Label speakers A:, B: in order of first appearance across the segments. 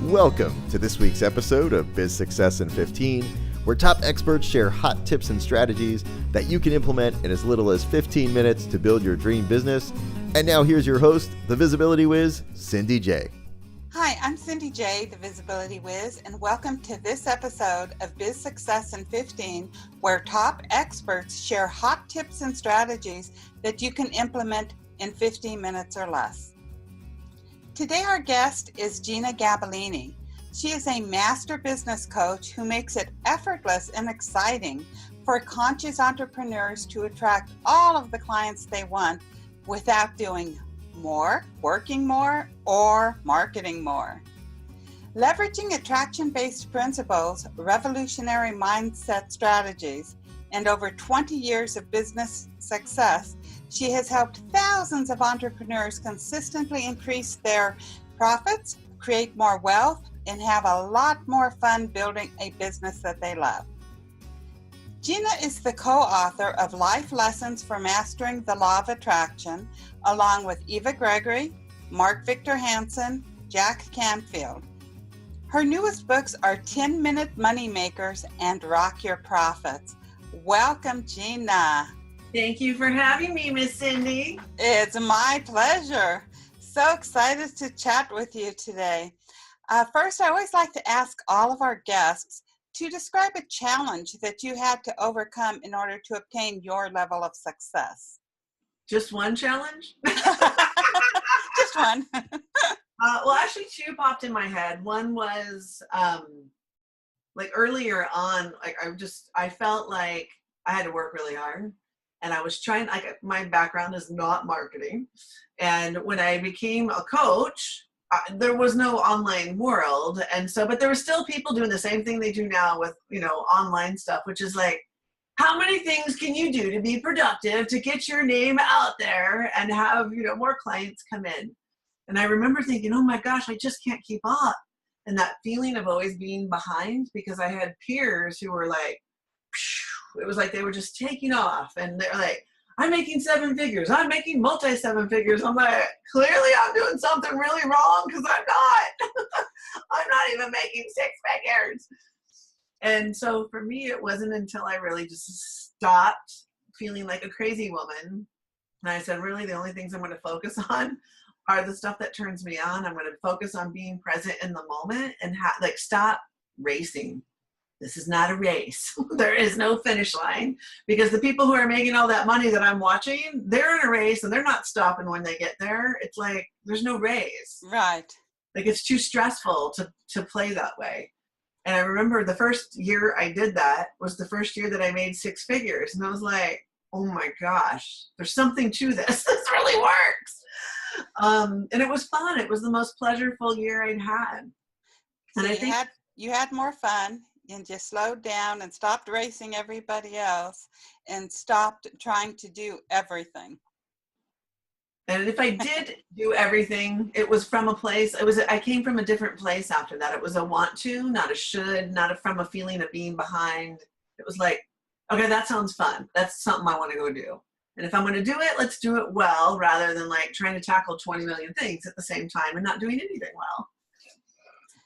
A: Welcome to this week's episode of Biz Success in 15, where top experts share hot tips and strategies that you can implement in as little as 15 minutes to build your dream business. And now here's your host, the Visibility Whiz, Cindy J.
B: Hi, I'm Cindy J, the Visibility Whiz, and welcome to this episode of Biz Success in 15, where top experts share hot tips and strategies that you can implement in 15 minutes or less. Today our guest is Jeanna Gabellini. She is a master business coach who makes it effortless and exciting for conscious entrepreneurs to attract all of the clients they want without doing more, working more, or marketing more. Leveraging attraction-based principles, revolutionary mindset strategies, and over 20 years of business success, she has helped thousands of entrepreneurs consistently increase their profits, create more wealth, and have a lot more fun building a business that they love. Jeanna is the co-author of Life Lessons for Mastering the Law of Attraction, along with Eva Gregory, Mark Victor Hansen, Jack Canfield. Her newest books are 10-Minute Money Makers and Rock Your Profits. Welcome, Jeanna.
C: Thank you for having me, Miss Cindy.
B: It's my pleasure. So excited to chat with you today. First, I always like to ask all of our guests to describe a challenge that you had to overcome in order to obtain your level of success.
C: Just one challenge?
B: Just one.
C: Well, actually, two popped in my head. One was earlier on, I felt like I had to work really hard. And I was trying, my background is not marketing. And when I became a coach, there was no online world. And so, but there were still people doing the same thing they do now with, online stuff, which is like, how many things can you do to be productive, to get your name out there and have, more clients come in? And I remember thinking, oh my gosh, I just can't keep up. And that feeling of always being behind, because I had peers who were like, it was like they were just taking off, and they're like, I'm making 7 figures. I'm making multi-7 figures. I'm like, clearly I'm doing something really wrong, because I'm not. I'm not even making 6 figures. And so for me, it wasn't until I really just stopped feeling like a crazy woman. And I said, really, the only things I'm going to focus on are the stuff that turns me on. I'm going to focus on being present in the moment and stop racing. This is not a race. There is no finish line, because the people who are making all that money that I'm watching, they're in a race and they're not stopping when they get there. It's like, there's no race.
B: Right.
C: Like, it's too stressful to play that way. And I remember the first year I did that was the first year that I made 6 figures. And I was like, oh my gosh, there's something to this. This really works. And it was fun. It was the most pleasurable year I'd had. And
B: so
C: I think
B: you had more fun and just slowed down and stopped racing everybody else and stopped trying to do everything.
C: And if I did do everything, it was from a place, I came from a different place after that. It was a want to, not a should, from a feeling of being behind. It was like, okay, that sounds fun. That's something I want to go do. And if I'm going to do it, let's do it well, rather than like trying to tackle 20 million things at the same time and not doing anything well.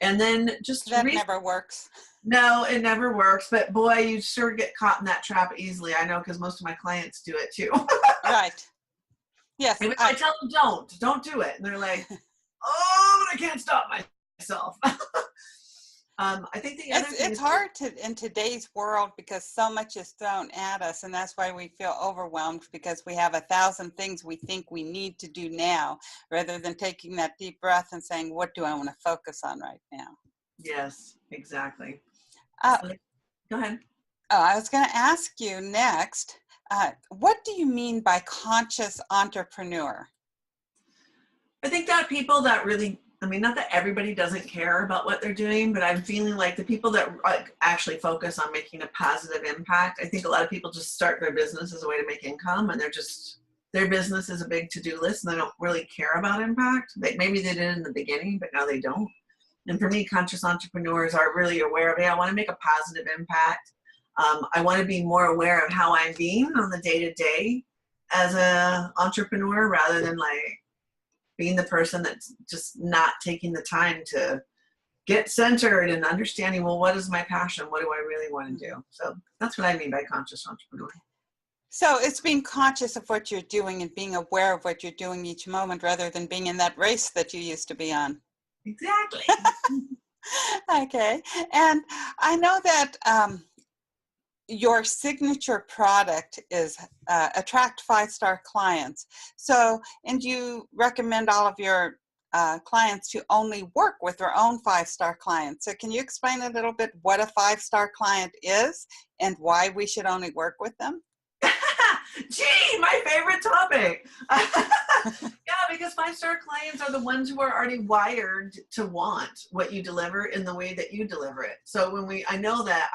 C: And then just
B: that never works.
C: No, it never works. But boy, you sure get caught in that trap easily. I know, because most of my clients do it too.
B: Right. Yes.
C: And I tell them don't do it. And they're like, oh, but I can't stop myself. I think the other thing
B: it's hard in today's world, because so much is thrown at us, and that's why we feel overwhelmed, because we have 1,000 things we think we need to do now, rather than taking that deep breath and saying, what do I want to focus on right now?
C: Yes, exactly.
B: Go
C: ahead.
B: Oh, I was going to ask you next, what do you mean by conscious entrepreneur?
C: I think that people that really, not that everybody doesn't care about what they're doing, but I'm feeling like the people that actually focus on making a positive impact. I think a lot of people just start their business as a way to make income, and their business is a big to-do list, and they don't really care about impact. Maybe they did in the beginning, but now they don't. And for me, conscious entrepreneurs are really aware of, hey, I want to make a positive impact. I want to be more aware of how I'm being on the day-to-day as an entrepreneur, rather than like being the person that's just not taking the time to get centered and understanding, well, what is my passion? What do I really want to do? So that's what I mean by conscious entrepreneur.
B: So it's being conscious of what you're doing and being aware of what you're doing each moment rather than being in that race that you used to be on.
C: Exactly.
B: Okay. And I know that your signature product is attract 5-star clients. So, and you recommend all of your clients to only work with their own 5-star clients. So can you explain a little bit what a 5-star client is and why we should only work with them?
C: Gee, my favorite topic. Yeah, because 5-star clients are the ones who are already wired to want what you deliver in the way that you deliver it. So I know that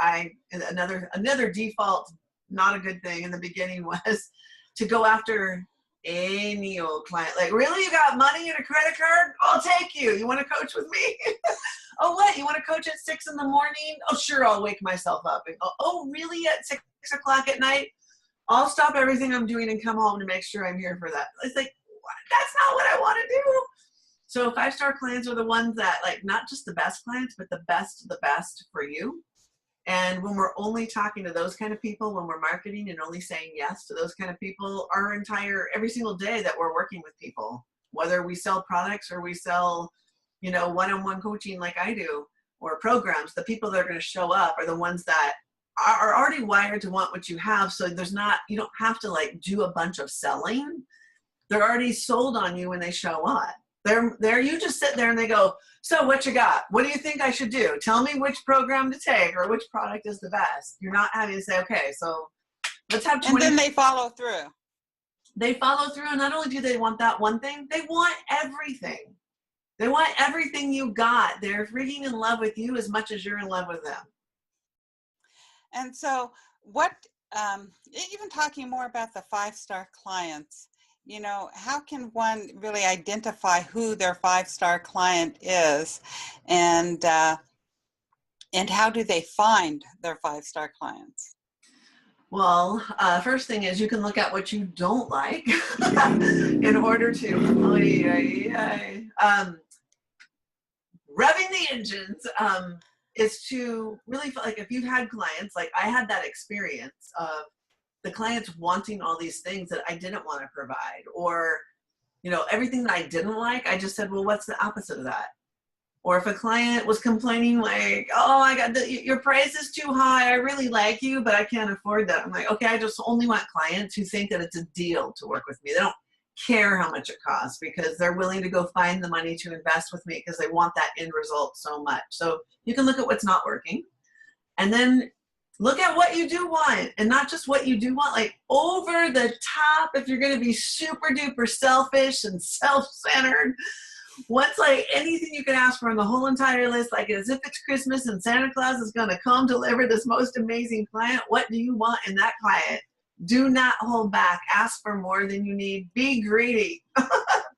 C: another default, not a good thing in the beginning was to go after any old client. Like, really, you got money and a credit card? I'll take you. You want to coach with me? Oh, what? You want to coach at 6 a.m? Oh, sure. I'll wake myself up and go, oh, really? At 6 o'clock at night? I'll stop everything I'm doing and come home to make sure I'm here for that. It's like, what? That's not what I want to do. So 5-star clients are the ones that, like, not just the best clients, but the best of the best for you. And when we're only talking to those kind of people, when we're marketing and only saying yes to those kind of people, every single day that we're working with people, whether we sell products or we sell, one-on-one coaching like I do, or programs, the people that are going to show up are the ones that are already wired to want what you have. So you don't have to like do a bunch of selling. They're already sold on you when they show up. You just sit there and they go, so what you got? What do you think I should do? Tell me which program to take or which product is the best. You're not having to say, okay, so let's have 20.
B: And then they follow through.
C: They follow through. And not only do they want that one thing, they want everything. They want everything you got. They're freaking in love with you as much as you're in love with them.
B: And so even talking more about the 5-star clients, how can one really identify who their 5-star client is, and how do they find their 5-star clients?
C: Well, first thing is you can look at what you don't like in order to revving the engines. Is to really feel like if you've had clients, like I had that experience of the clients wanting all these things that I didn't want to provide, or, everything that I didn't like, I just said, well, what's the opposite of that? Or if a client was complaining like, oh, your price is too high. I really like you, but I can't afford that. I'm like, okay, I just only want clients who think that it's a deal to work with me. They don't care how much it costs because they're willing to go find the money to invest with me because they want that end result so much. So you can look at what's not working and then look at what you do want, and not just what you do want, like over the top. If you're going to be super duper selfish and self-centered, what's like anything you can ask for on the whole entire list, like as if it's Christmas and Santa Claus is going to come deliver this most amazing client. What do you want in that client? Do not hold back. Ask for more than you need. Be greedy.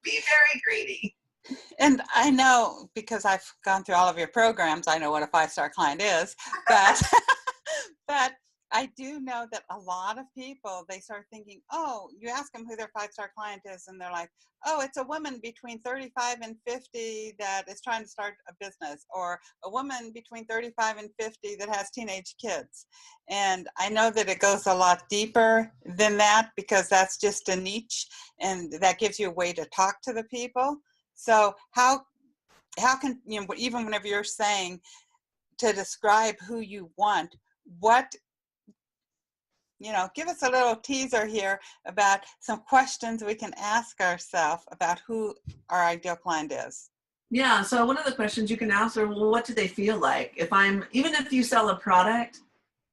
C: Be very greedy.
B: And I know, because I've gone through all of your programs, I know what a 5-star client is, but but I do know that a lot of people, they start thinking, oh, you ask them who their 5-star client is, and they're like, oh, it's a woman between 35 and 50 that is trying to start a business, or a woman between 35 and 50 that has teenage kids. And I know that it goes a lot deeper than that, because that's just a niche, and that gives you a way to talk to the people. So how can, even whenever you're saying to describe who you want, give us a little teaser here about some questions we can ask ourselves about who our ideal client is.
C: Yeah, so one of the questions you can ask are, well, what do they feel like? Even if you sell a product,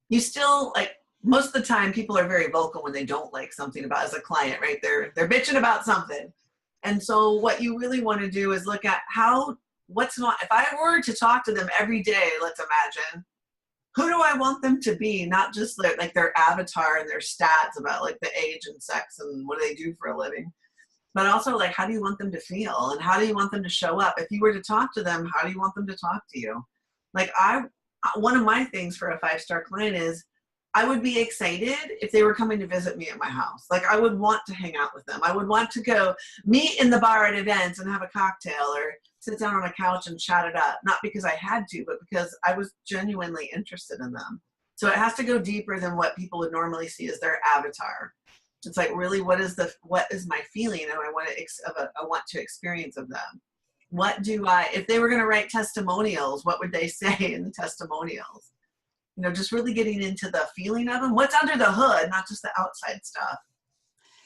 C: you still, like, most of the time people are very vocal when they don't like something about as a client, right? They're bitching about something. And so what you really want to do is look at if I were to talk to them every day, let's imagine, who do I want them to be? Not just their avatar and their stats about like the age and sex and what do they do for a living, but also like, how do you want them to feel and how do you want them to show up? If you were to talk to them, how do you want them to talk to you? Like one of my things for a 5-star client is I would be excited if they were coming to visit me at my house. Like I would want to hang out with them. I would want to go meet in the bar at events and have a cocktail, or sit down on a couch and chat it up, not because I had to, but because I was genuinely interested in them. So it has to go deeper than what people would normally see as their avatar. It's like, really, what is my feeling, and I want to experience of them. If they were going to write testimonials, what would they say in the testimonials? Just really getting into the feeling of them. What's under the hood, not just the outside stuff.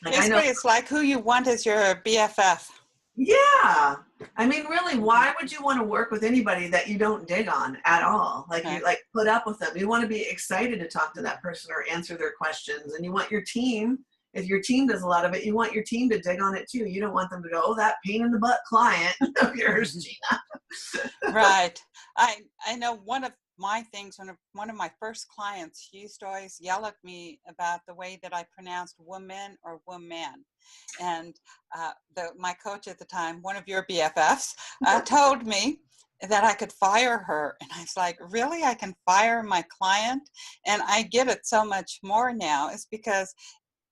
B: Basically, it's like who you want as your BFF.
C: Yeah. I mean, really, why would you want to work with anybody that you don't dig on at all? You put up with them. You want to be excited to talk to that person or answer their questions. And you want your team, if your team does a lot of it, you want your team to dig on it too. You don't want them to go, oh, that pain in the butt client of yours, Jeanna.
B: Right. I know one of my things, one of my first clients, she used to always yell at me about the way that I pronounced woman or woman. And my coach at the time, one of your BFFs, told me that I could fire her. And I was like, really? I can fire my client? And I get it so much more now. It's because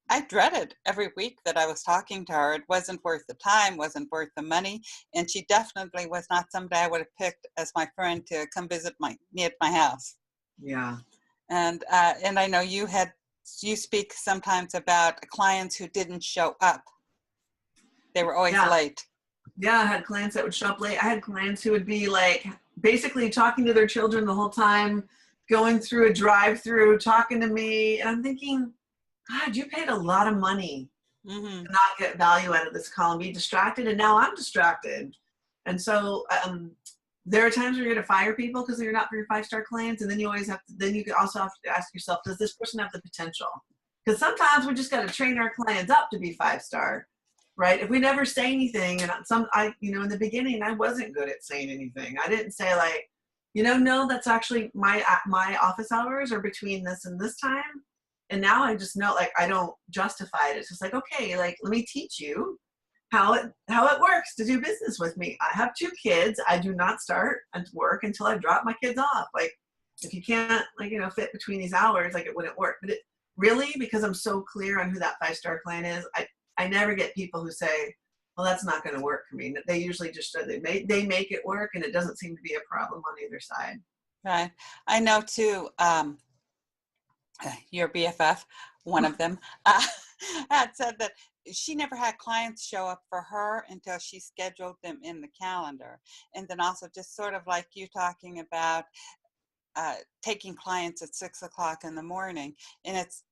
B: I dreaded every week that I was talking to her. It wasn't worth the time, wasn't worth the money. And she definitely was not somebody I would have picked as my friend to come visit me at my house.
C: Yeah.
B: And I know you speak sometimes about clients who didn't show up. They were always late.
C: Yeah, I had clients that would show up late. I had clients who would be basically talking to their children the whole time, going through a drive-through, talking to me. And I'm thinking, God, you paid a lot of money to not get value out of this call and be distracted. And now I'm distracted. And so there are times where you're going to fire people because you're not for your 5-star clients. And then you also have to ask yourself, does this person have the potential? Because sometimes we just got to train our clients up to be 5-star, right? If we never say anything, and in the beginning, I wasn't good at saying anything. I didn't say no, that's actually my office hours are between this and this time. And now I just know, I don't justify it. It's just okay, let me teach you how it works to do business with me. I have 2 kids. I do not start work until I drop my kids off. If you can't, fit between these hours, it wouldn't work. But it really, because I'm so clear on who that 5-star client is, I never get people who say, well, that's not going to work for me. They usually just, they make it work, and it doesn't seem to be a problem on either side.
B: Right. I know too, your BFF, one of them, had said that she never had clients show up for her until she scheduled them in the calendar. And then also just sort of like you talking about taking clients at 6 o'clock in the morning. And it's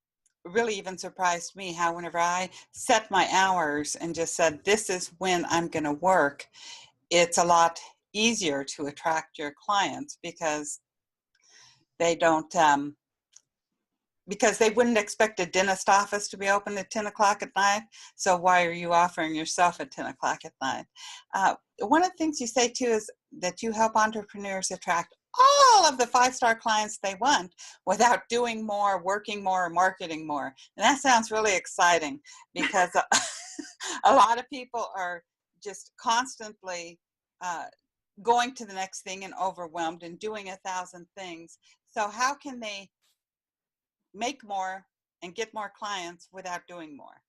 B: really even surprised me how whenever I set my hours and just said, this is when I'm going to work, it's a lot easier to attract your clients because they don't, because they wouldn't expect a dentist office to be open at 10 o'clock at night. So why are you offering yourself at 10 o'clock at night? One of the things you say too is that you help entrepreneurs attract all of the 5-star clients they want without doing more, working more, or marketing more. And that sounds really exciting because a lot of people are just constantly going to the next thing and overwhelmed and doing 1,000 things. So how can they make more and get more clients without doing more?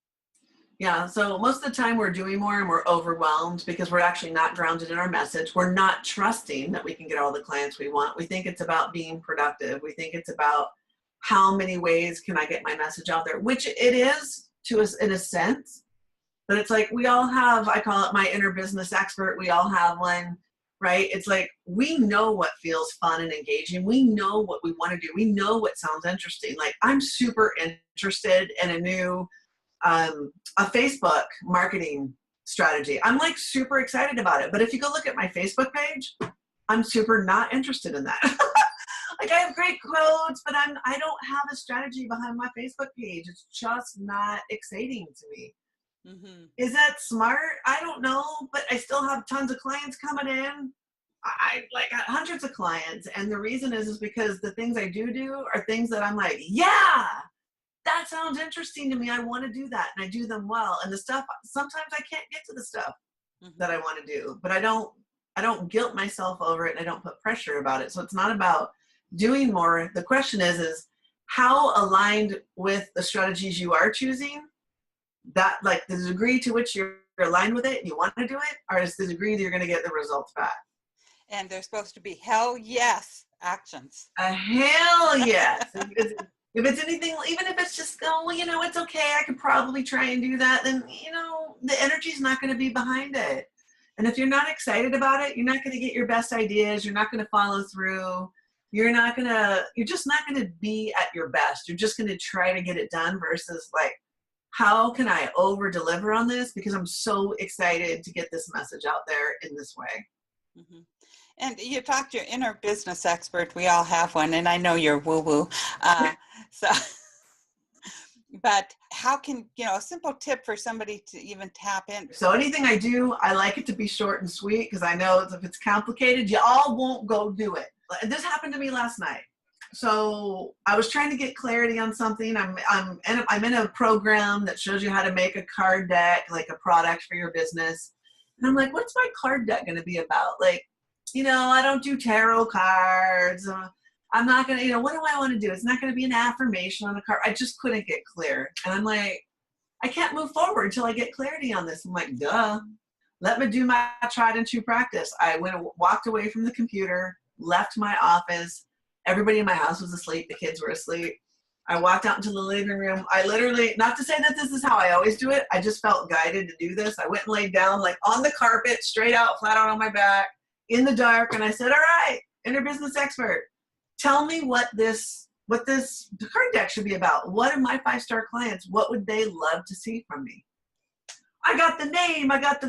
C: Yeah, so most of the time we're doing more and we're overwhelmed because we're actually not grounded in our message. We're not trusting that we can get all the clients we want. We think it's about being productive. We think it's about how many ways can I get my message out there, which it is to us in a sense. But it's we all have, I call it my inner business expert. We all have one, right? It's we know what feels fun and engaging. We know what we want to do. We know what sounds interesting. I'm super interested in a new a Facebook marketing strategy. I'm super excited about it. But if you go look at my Facebook page, I'm super not interested in that. I have great quotes, but I don't have a strategy behind my Facebook page. It's just not exciting to me. Mm-hmm. Is that smart? I don't know, but I still have tons of clients coming in. I got hundreds of clients. And the reason is because the things I do are things that I'm yeah, that sounds interesting to me. I want to do that. And I do them well. And the stuff, sometimes I can't get to the stuff that I want to do, but I don't guilt myself over it. And I don't put pressure about it. So it's not about doing more. The question is how aligned with the strategies you are choosing, that the degree to which you're aligned with it and you want to do it, or is the degree that you're going to get the results back?
B: And they're supposed to be hell yes actions.
C: A hell yes. If it's anything, even if it's just, oh, well, it's okay, I could probably try and do that, then, the energy's not going to be behind it. And if you're not excited about it, you're not going to get your best ideas. You're not going to follow through. You're just not going to be at your best. You're just going to try to get it done versus like, how can I over deliver on this? Because I'm so excited to get this message out there in this way.
B: Mm-hmm. And you talked to your inner business expert. We all have one, and I know you're woo-woo. But how can, a simple tip for somebody to even tap in?
C: So anything I do, I like it to be short and sweet, because I know if it's complicated, you all won't go do it. This happened to me last night. So I was trying to get clarity on something. I'm in a program that shows you how to make a card deck, like a product for your business. And I'm like, what's my card deck going to be about? Like, I don't do tarot cards. I'm not going to, what do I want to do? It's not going to be an affirmation on a card. I just couldn't get clear. And I'm like, I can't move forward until I get clarity on this. I'm like, duh, let me do my tried and true practice. I walked away from the computer, left my office. Everybody in my house was asleep. The kids were asleep. I walked out into the living room. I literally, not to say that this is how I always do it, I just felt guided to do this. I went and laid down like on the carpet, straight out, flat out on my back, in the dark. And I said, all right, inner business expert, tell me what this card deck should be about. What are my 5-star clients? What would they love to see from me? I got the name. I got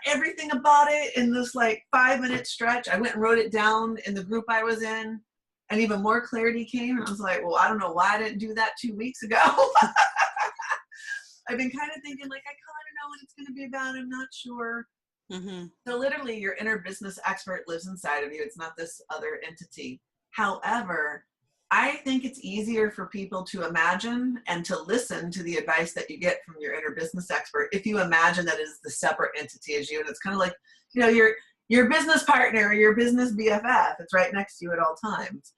C: everything about it in this like 5-minute stretch. I went and wrote it down in the group I was in, and even more clarity came. And I was like, well, I don't know why I didn't do that 2 weeks ago. I've been kind of thinking like, I kind of know what it's going to be about. I'm not sure. Mm-hmm. So literally your inner business expert lives inside of you. It's not this other entity. However, I think it's easier for people to imagine and to listen to the advice that you get from your inner business expert if you imagine that it is the separate entity as you. And it's kind of like, your business partner, your business BFF. It's right next to you at all times.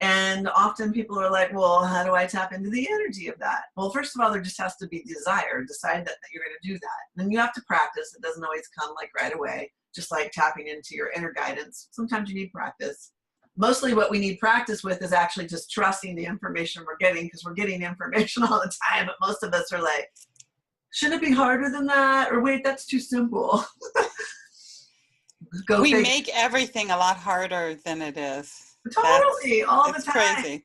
C: And often people are like, well, how do I tap into the energy of that? Well, first of all, there just has to be desire. Decide that you're going to do that. And you have to practice. It doesn't always come like right away, just like tapping into your inner guidance. Sometimes you need practice. Mostly what we need practice with is actually just trusting the information we're getting, because we're getting information all the time. But most of us are like, shouldn't it be harder than that? Or wait, that's too simple.
B: We make everything a lot harder than it is.
C: Totally, all the time.
B: Crazy.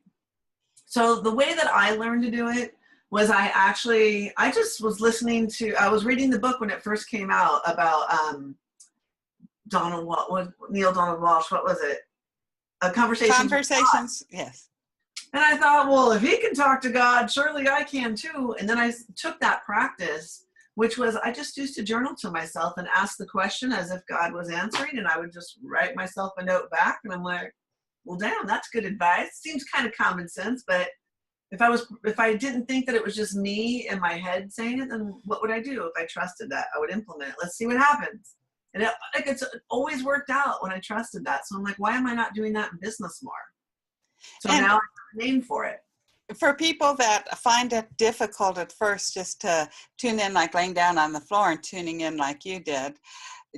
C: So the way that I learned to do it was I just was I was reading the book when it first came out about Neil Donald Walsh. What was it?
B: Conversations, yes.
C: And I thought, well, if he can talk to God, surely I can too. And then I took that practice, which was I just used to journal to myself and ask the question as if God was answering, and I would just write myself a note back, and I'm like, well, damn, that's good advice. Seems kind of common sense, but if I didn't think that it was just me in my head saying it, then what would I do? If I trusted that, I would implement it. Let's see what happens. And it's always worked out when I trusted that. So I'm like, why am I not doing that in business more? So now I have a name for it.
B: For people that find it difficult at first just to tune in, like laying down on the floor and tuning in like you did,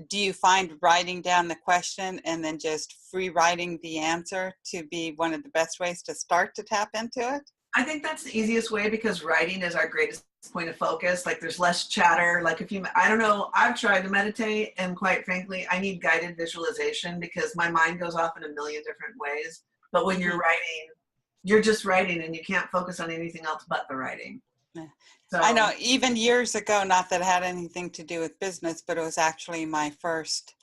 B: do you find writing down the question and then just free writing the answer to be one of the best ways to start to tap into it?
C: I think that's the easiest way, because writing is our greatest point of focus. Like there's less chatter. Like I don't know, I've tried to meditate, and quite frankly, I need guided visualization because my mind goes off in a million different ways. But when you're writing, you're just writing and you can't focus on anything else but the writing. So,
B: I know even years ago, not that it had anything to do with business, but it was actually my first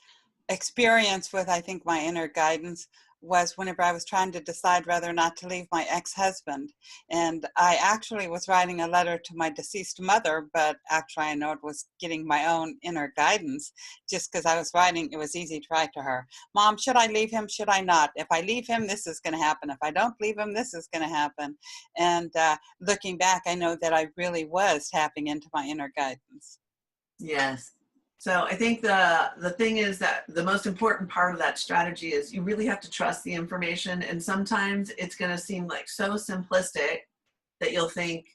B: experience with, I think, my inner guidance was whenever I was trying to decide whether or not to leave my ex-husband. And I actually was writing a letter to my deceased mother, but actually I know it was getting my own inner guidance just because I was writing. It was easy to write to her. Mom, should I leave him? Should I not? If I leave him, this is going to happen. If I don't leave him, this is going to happen. And looking back, I know that I really was tapping into my inner guidance.
C: Yes. So I think the thing is that the most important part of that strategy is you really have to trust the information. And sometimes it's going to seem like so simplistic that you'll think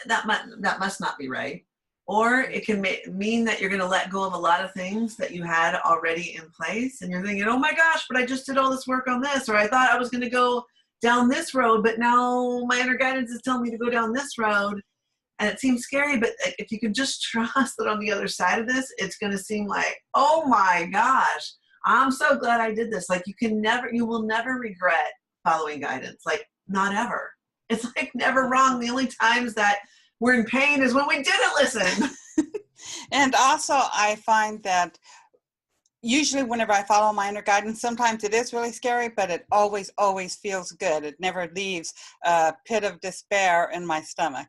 C: that must not be right. or it can mean that you're going to let go of a lot of things that you had already in place. And you're thinking, oh my gosh, but I just did all this work on this, or I thought I was going to go down this road, but now my inner guidance is telling me to go down this road. And it seems scary, but if you can just trust that on the other side of this, it's going to seem like, oh my gosh, I'm so glad I did this. Like you will never regret following guidance. Like not ever. It's like never wrong. The only times that we're in pain is when we didn't listen.
B: And also I find that usually whenever I follow my inner guidance, sometimes it is really scary, but it always feels good. It never leaves a pit of despair in my stomach.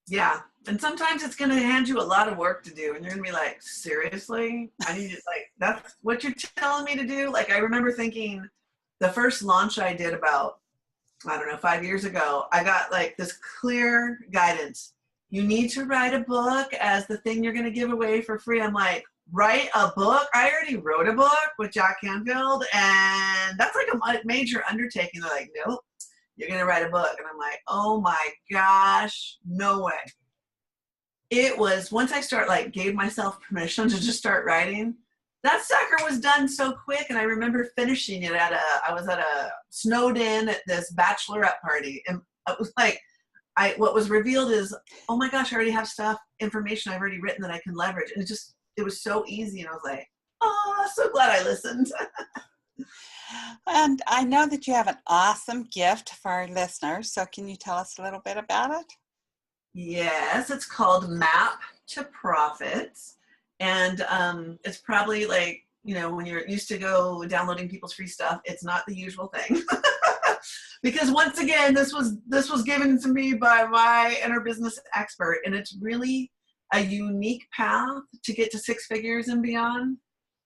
C: Yeah. And sometimes it's going to hand you a lot of work to do. And you're going to be like, seriously? I need to, like, that's what you're telling me to do? Like, I remember thinking the first launch I did about, 5 years ago, I got like this clear guidance. You need to write a book as the thing you're going to give away for free. I'm like, write a book? I already wrote a book with Jack Canfield, and that's like a major undertaking. They're like, nope. You're going to write a book. And I'm like, oh my gosh, no way. It was once I gave myself permission to just start writing, that sucker was done so quick. And I remember finishing it I was at a snowed in at this bachelorette party. And it was like, what was revealed is, oh my gosh, I already have information I've already written that I can leverage. And it was so easy. And I was like, oh, so glad I listened.
B: And I know that you have an awesome gift for our listeners. So can you tell us a little bit about it?
C: Yes, it's called Map to Profits. And it's probably like, when you're used to go downloading people's free stuff, it's not the usual thing. Because once again, this was given to me by my inner business expert. And it's really a unique path to get to 6 figures and beyond.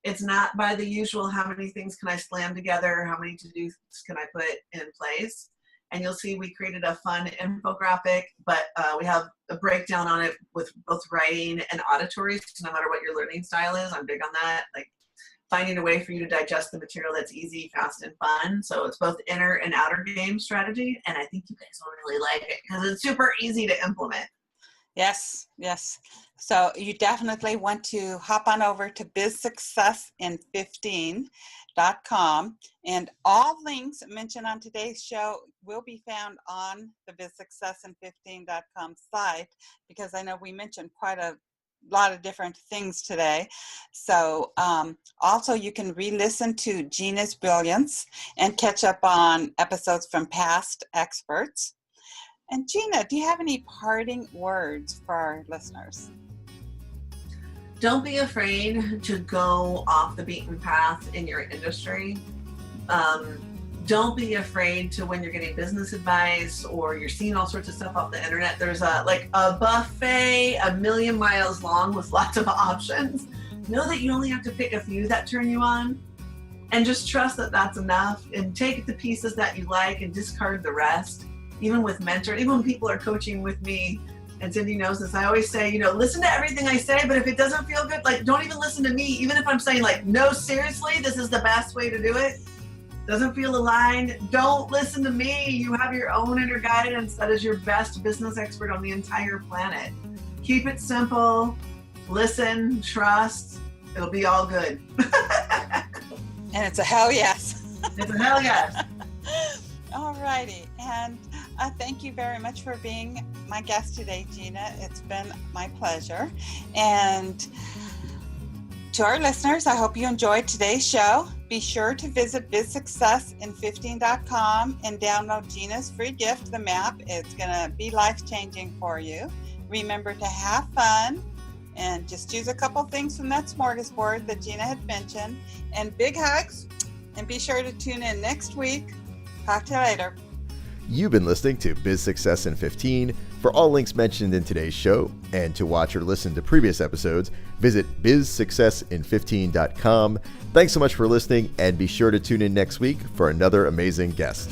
C: It's not by the usual, how many things can I slam together? How many to-dos can I put in place? And you'll see we created a fun infographic, but we have a breakdown on it with both writing and auditory. So no matter what your learning style is, I'm big on that. Like finding a way for you to digest the material that's easy, fast, and fun. So it's both inner and outer game strategy. And I think you guys will really like it because it's super easy to implement.
B: Yes. So you definitely want to hop on over to bizsuccessin15.com, and all links mentioned on today's show will be found on the bizsuccessin15.com site, because I know we mentioned quite a lot of different things today. So also you can re-listen to Jeanna's brilliance and catch up on episodes from past experts. And Jeanna, do you have any parting words for our listeners?
C: Don't be afraid to go off the beaten path in your industry. Don't be afraid to, when you're getting business advice or you're seeing all sorts of stuff off the internet, there's a buffet 1,000,000 miles long with lots of options. Know that you only have to pick a few that turn you on, and just trust that that's enough, and take the pieces that you like and discard the rest. Even with mentor, even when people are coaching with me, and Cindy knows this, I always say, listen to everything I say, but if it doesn't feel good, like, don't even listen to me. Even if I'm saying like, no, seriously, this is the best way to do it. Doesn't feel aligned. Don't listen to me. You have your own inner guidance that is your best business expert on the entire planet. Keep it simple. Listen, trust. It'll be all good.
B: And it's a hell yes.
C: It's a hell yes.
B: All righty. And thank you very much for being my guest today, Jeanna. It's been my pleasure. And to our listeners, I hope you enjoyed today's show. Be sure to visit bizsuccessin15.com and download Jeanna's free gift, the map. It's going to be life-changing for you. Remember to have fun and just choose a couple things from that smorgasbord that Jeanna had mentioned. And big hugs. And be sure to tune in next week. Talk to you later.
A: You've been listening to Biz Success in 15. For all links mentioned in today's show and to watch or listen to previous episodes, visit bizsuccessin15.com. Thanks so much for listening, and be sure to tune in next week for another amazing guest.